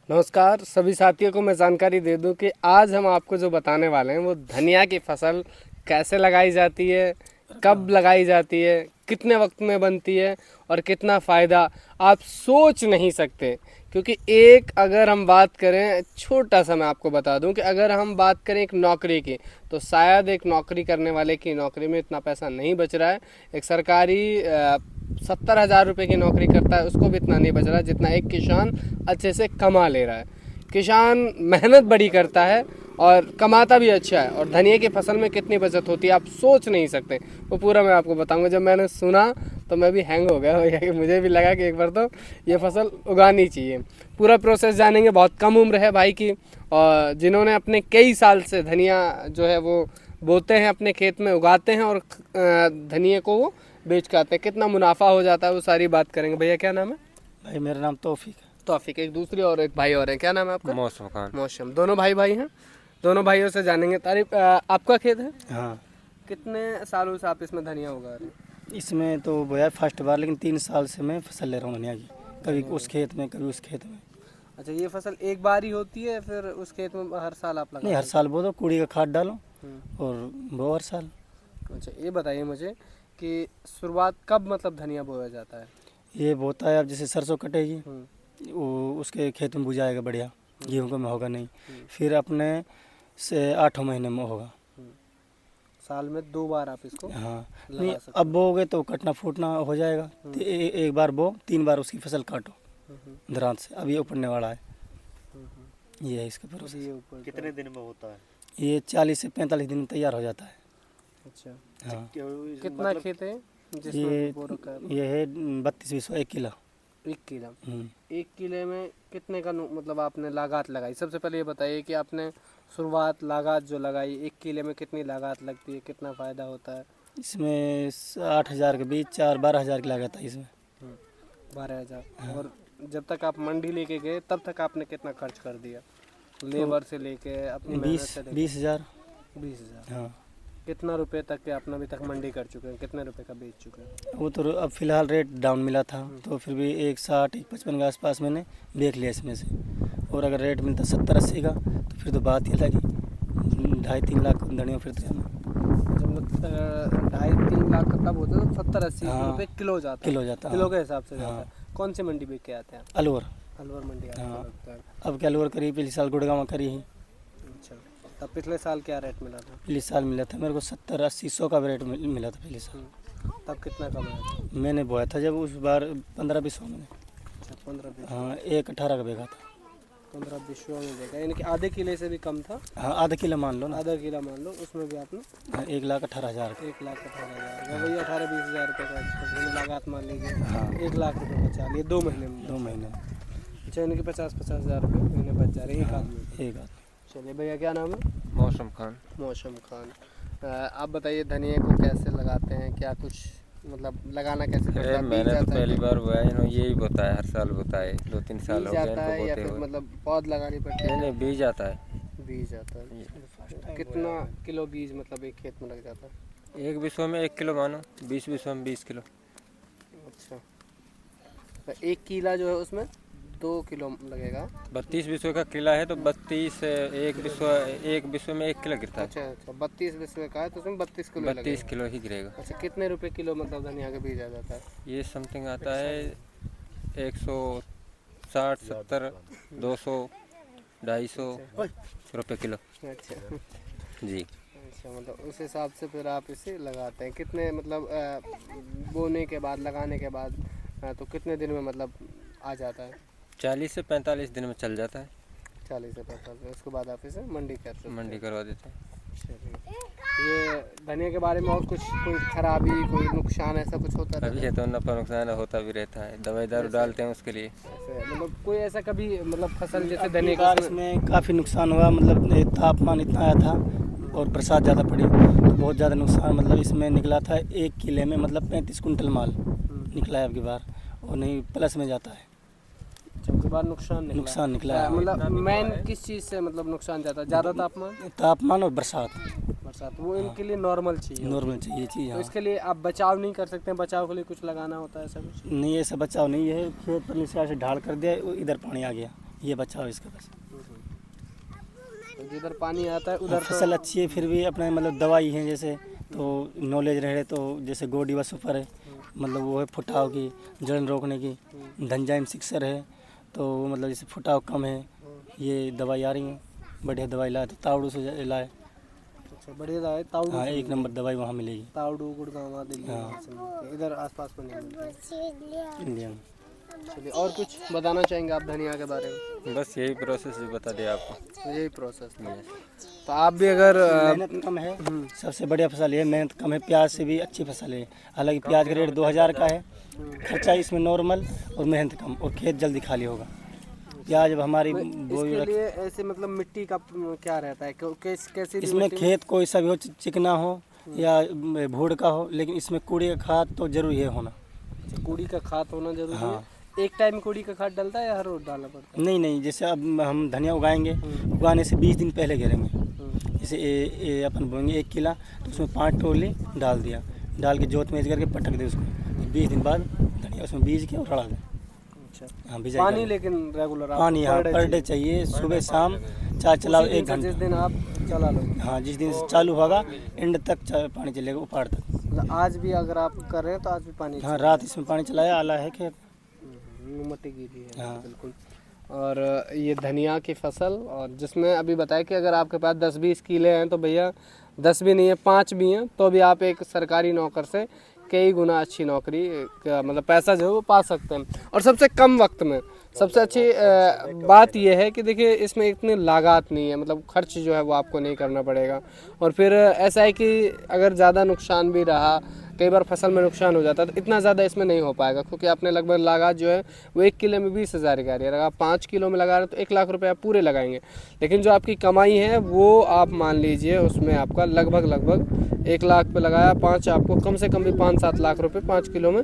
नमस्कार सभी साथियों को मैं जानकारी दे दूं कि आज हम आपको जो बताने वाले हैं वो धनिया की फसल कैसे लगाई जाती है, कब लगाई जाती है, कितने वक्त में बनती है और कितना फ़ायदा आप सोच नहीं सकते। क्योंकि एक अगर हम बात करें, छोटा सा मैं आपको बता दूं कि अगर हम बात करें एक नौकरी की, तो शायद एक नौकरी करने वाले की नौकरी में इतना पैसा नहीं बच रहा है। एक सरकारी 70,000 रुपये की नौकरी करता है, उसको भी इतना नहीं बच रहा जितना एक किसान अच्छे से कमा ले रहा है। किसान मेहनत बड़ी करता है और कमाता भी अच्छा है। और धनिया की फसल में कितनी बचत होती है आप सोच नहीं सकते, वो पूरा मैं आपको बताऊंगा। जब मैंने सुना तो मैं भी हैंग हो गया भैया, कि मुझे भी लगा कि एक बार तो ये फसल उगानी चाहिए। पूरा प्रोसेस जानेंगे। बहुत कम उम्र है भाई की, और जिन्होंने अपने कई साल से धनिया जो है वो बोते हैं, अपने खेत में उगाते हैं और धनिया को वो बेच के आते हैं। कितना मुनाफा हो जाता है वो सारी बात करेंगे। भैया क्या नाम है? भाई मेरा नाम तौफीक है। तौफीक। एक दूसरी और एक भाई और है, क्या नाम है आपका? मौसम खान। मौसम। दोनों भाई हैं। दोनों भाइयों से जानेंगे तारीफ। आपका खेत है? हाँ, कितने सालों से आप इसमें धनिया उगा रहे हैं? इसमें तो बोया फर्स्ट बार, लेकिन 3 साल से मैं फसल ले रहा हूँ धनिया की। कभी उस खेत में, कभी उस खेत में। अच्छा, ये फसल एक बार ही होती है फिर उस खेत में हर साल आप लगाते नहीं, हर साल बो दो, कूड़ी का खाद डालो हैं? और बो हर साल। अच्छा, ये बताइए मुझे कि शुरुआत कब मतलब धनिया बोया जाता है? ये बोता है, अब जैसे सरसों कटेगी हम्म, वो उसके खेत में बुझाएगा बढ़िया, गेहूँ का में होगा नहीं। फिर अपने से 8 महीने में होगा। साल में 2 बार आप इसको हाँ, लगा नहीं सकते अब बोओगे तो कटना फूटना हो जाएगा। तो एक बार बो, 3 बार उसकी फसल काटो हो। दरांत से। अब ये उपड़ने वाला है, ये है इसका प्रोसेस। ये ऊपर कितने दिन में होता है? ये 40 से 45 दिन में तैयार हो जाता है। अच्छा, हाँ, कितना खेत है जिसमें ये बो रखा है? ये है 32 1 किलो। 1 किलो। हम्म। 1 किले में कितने का मतलब आपने लागत लगाई? सबसे पहले ये बताइए कि आपने शुरुआत लागत जो लगाई, 1 किले में कितनी लागत लगती है, कितना फ़ायदा होता है? इसमें 8,000 के बीच 4-12,000 की लागत है इसमें। 12,000। और जब तक आप मंडी लेके गए तब तक आपने कितना खर्च कर दिया, लेबर से लेके अपनी मेहनत से लेके? 20,000। 20,000। हाँ, कितना रुपए तक के आपने अभी तक मंडी कर चुके हैं, कितने रुपए का बेच चुके हैं? वो तो अब फिलहाल रेट डाउन मिला था, तो फिर भी 1,60-1,55 के आसपास मैंने बेच लिया इसमें से। और अगर रेट मिलता 70-80 का तो फिर तो बात ही अलग ही, 2.5-3 लाख धनिया फिर तो जब 2.5-3 लाख का तब होता है तो 70-80 हाँ, रुपये किलो जाता है। किलो जाता है। किलो के हिसाब से जाता हाँ। है। कौन सी मंडी बेच के आते हैं आप? अलवर। अलवर मंडी आपको हाँ। लगता है? अब क्या अलवर करी, पिछले साल गुड़गांव करी ही। अच्छा, तब पिछले साल क्या रेट मिला था? पिछले साल मिला था मेरे को 70-80-100 का रेट मिला था पिछले साल। तब कितना कमाया था? मैंने बोया था जब उस बार 15-20 में। अच्छा, 15-20। हाँ, 1,18 का बेगा था। 15-20 में देखा, यानी कि आधे किले से भी कम था। हाँ, आधा किलो मान लो ना। आधा किला मान लो, उसमें भी आपने 1,18,000। 1,18,000 वही 18-20 हज़ार रुपये का लागत मान लीजिए। हाँ, 1 लाख रुपये बचा लिए 2 महीने में। 2 महीने में अच्छा, यानी कि 50-50 हज़ार रुपये महीने बच जा रहे हैं एक आदमी को। एक आदमी। चलिए भैया, क्या नाम है? मौसम खान। मौसम खान। आप बताइए धनिया को कैसे लगाते हैं, क्या कुछ मतलब लगाना कैसे पड़ता है? बीज मैंने तो जाता है पहली क्या? बार बोया है, इन्होंने यही बताया, हर साल बताए। 2-3 साल बीज हो गए जाता है इनको या बोते फिर हुए। मतलब पौध लगानी पड़ती नहीं है? नहीं, बीज आता है। बीज जाता है। कितना किलो बीज मतलब एक खेत में लग जाता है? एक बिस्वा में 1 किलो मानो, 20 बिस्वा में 20 किलो। अच्छा, तो 1 किला जो है उसमें 2 किलो लगेगा। 32 बिस्वे का किला है तो 32 एक बिस्वे में 1 किलो गिरता है। अच्छा अच्छा, 32 विश्व का है तो उसमें 32 किलो 32 लगेगा। किलो ही गिरेगा। अच्छा, कितने रुपए किलो मतलब धनिया का बीज आ जाता है? ये समथिंग आता है 160, 70, 200, 250 रुपये किलो। अच्छा जी। अच्छा, मतलब उस हिसाब से फिर आप इसे लगाते हैं। कितने मतलब बोने के बाद, लगाने के बाद तो कितने दिन में मतलब आ जाता है? 40 से 45 दिन में चल जाता है। 40 से 45। उसके बाद आप इसे मंडी कर सकते हैं। मंडी करवा देते हैं। चलिए, ये धनिया के बारे में और कुछ कोई खराबी, कोई नुकसान ऐसा कुछ होता अभी रहता है तो नफा नुकसान होता भी रहता है, दवाई दारू डालते हैं उसके लिए। ऐसे मतलब कोई ऐसा कभी मतलब फसल जैसे धनिया बार की इसमें काफ़ी नुकसान हुआ, मतलब ये तापमान इतना आया था और बरसात ज़्यादा पड़ी तो बहुत ज़्यादा नुकसान मतलब इसमें निकला था। 1 किले में मतलब 35 कुंटल माल निकला है अब की बार, और नहीं प्लस में जाता है। के बाद नुकसान निकला है। मतलब मेन किस चीज़ से मतलब नुकसान जाता है? ज़्यादा तापमान और बरसात बरसात, वो इनके लिए नॉर्मल चाहिए। नॉर्मल चाहिए चीज़। तो हाँ, इसके लिए आप बचाव नहीं कर सकते हैं? बचाव के लिए कुछ लगाना होता है ऐसा कुछ? नहीं ऐसा बचाव नहीं है। खेत पर नीचे से ढाल कर दिया, इधर पानी आ गया, ये बचाव इसका बस। तो जिधर पानी आता है उधर फसल अच्छी है, फिर भी अपना मतलब दवाई है जैसे, तो नॉलेज रहे तो जैसे गोडी सुपर है, मतलब वो है फुटाव की, जलन रोकने की। धनजाइम सिक्सर है, तो मतलब जैसे फुटाव कम है, ये दवाई आ रही है, बढ़िया दवाई लाए, तो तावड़ू से लाए। अच्छा, बढ़िया दवाई तावड़ू हाँ, से एक नंबर दवाई वहाँ मिलेगी। तावड़ू गुड़गांव दिल्ली हाँ। से मिलती है, इधर आसपास में नहीं मिलती है। इंडिया में। चलिए, और कुछ बताना चाहेंगे आप धनिया के बारे में? बस यही प्रोसेस बता दिया आपको। तो यही प्रोसेस था। तो आप भी अगर मेहनत कम है, सबसे बढ़िया फसल है, मेहनत कम है, प्याज से भी अच्छी फसल है। हालांकि प्याज का रेट 2000 का है, खर्चा इसमें नॉर्मल और मेहनत कम, और खेत जल्दी खाली होगा। प्याज अब हमारी इसके लिए ऐसे मतलब मिट्टी का क्या रहता है, कैसी इसमें खेत कोई सा भी हो, चिकना हो या भूड का हो, लेकिन इसमें कूड़े का खाद तो जरूरी है होना। कूड़ी का खाद होना जरूरी हाँ। है। एक टाइम कूड़ी का खाद डलता है या हर रोज डालना पड़ता नहीं नहीं, जैसे अब हम धनिया उगाएंगे, उगाने से 20 दिन पहले गिरेंगे। है? जैसे अपन बोएंगे 1 किला, तो उसमें 5 टोली डाल दिया, डाल के जोत में करके पटक दे उसको। 20 दिन बाद धनिया उसमें बीज के और रड़ा दे। अच्छा, हाँ, बिजाई पानी करें। लेकिन रेगुलर पानी हाँ पर डे चाहिए, सुबह शाम, चाहे चलाओ 1 जिस घंटा। दिन आप चला लो। हाँ, जिस दिन से चालू होगा एंड तक पानी चलेगा, उपाड़ तक। मतलब आज भी अगर आप कर रहे हैं तो आज भी पानी हाँ, रात इसमें पानी चलाया, आला है खेत। मट्टी गिरी है। हाँ। बिल्कुल। और ये धनिया की फसल, और जिसमें अभी बताया कि अगर आपके पास 10-20 किले हैं तो भैया 10 भी नहीं है, 5 भी हैं, तो भी आप एक सरकारी नौकर से कई गुना अच्छी नौकरी का मतलब पैसा जो है वो पा सकते हैं, और सबसे कम वक्त में। सबसे अच्छी बात यह है कि देखिए इसमें इतनी लागत नहीं है, मतलब खर्च जो है वो आपको नहीं करना पड़ेगा। और फिर ऐसा है कि अगर ज़्यादा नुकसान भी रहा, कई बार फसल में नुकसान हो जाता है, तो इतना ज़्यादा इसमें नहीं हो पाएगा, क्योंकि आपने लगभग लागत जो है वो 1 किलो में 20,000 की आ रही है। अगर आप 5 किलो में लगा रहे हैं तो 1 लाख रुपये आप पूरे लगाएंगे, लेकिन जो आपकी कमाई है वो आप मान लीजिए उसमें आपका लगभग 1 लाख पे लगाया 5, आपको कम से कम भी 5-7 लाख रुपए 5 किलो में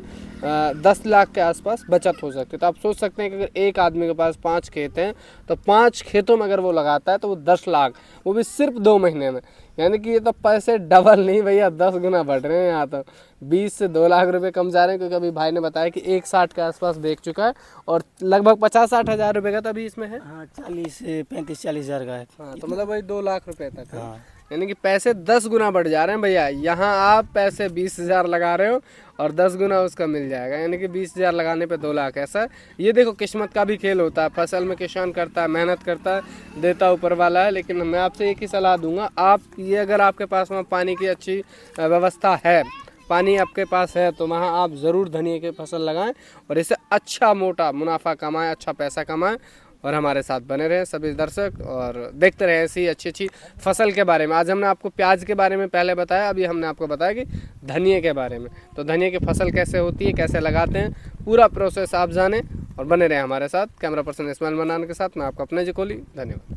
10 लाख के आसपास बचत हो सकती है। तो आप सोच सकते हैं कि अगर एक आदमी के पास 5 खेत हैं तो 5 खेतों में अगर वो लगाता है तो वो 10 लाख, वो भी सिर्फ 2 महीने में। यानी कि ये तो पैसे डबल नहीं भैया, 10 गुना बढ़ रहे हैं। यहाँ तो 20 से 2 लाख रुपए कम जा रहे हैं, क्योंकि अभी भाई ने बताया कि 1,60 के आसपास बेच चुका है, और लगभग 50-60 हज़ार रुपये का तो अभी इसमें है। हाँ, 35-40 हज़ार का है। हाँ, तो मतलब वही 2 लाख रुपए तक है। हाँ। यानी कि पैसे 10 गुना बढ़ जा रहे हैं भैया। यहाँ आप पैसे 20,000 लगा रहे हो और 10 गुना उसका मिल जाएगा, यानी कि 20,000 लगाने पे 2 लाख। ऐसा ये देखो किस्मत का भी खेल होता है, फसल में किसान करता है, मेहनत करता है, देता ऊपर वाला है। लेकिन मैं आपसे एक ही सलाह दूंगा, आप ये अगर आपके पास में पानी की अच्छी व्यवस्था है, पानी आपके पास है, तो वहाँ आप ज़रूर धनिया की फसल लगाएं और इससे अच्छा मोटा मुनाफा कमाएं, अच्छा पैसा कमाएं। और हमारे साथ बने रहें सभी दर्शक, और देखते रहें ऐसी अच्छी फसल के बारे में। आज हमने आपको प्याज के बारे में पहले बताया, अभी हमने आपको बताया कि धनिया के बारे में। तो धनिया की फसल कैसे होती है, कैसे लगाते हैं, पूरा प्रोसेस आप जानें और बने रहें हमारे साथ। कैमरा पर्सन इस्माइल मनान के साथ मैं आपका अपने जी कोहली, धन्यवाद।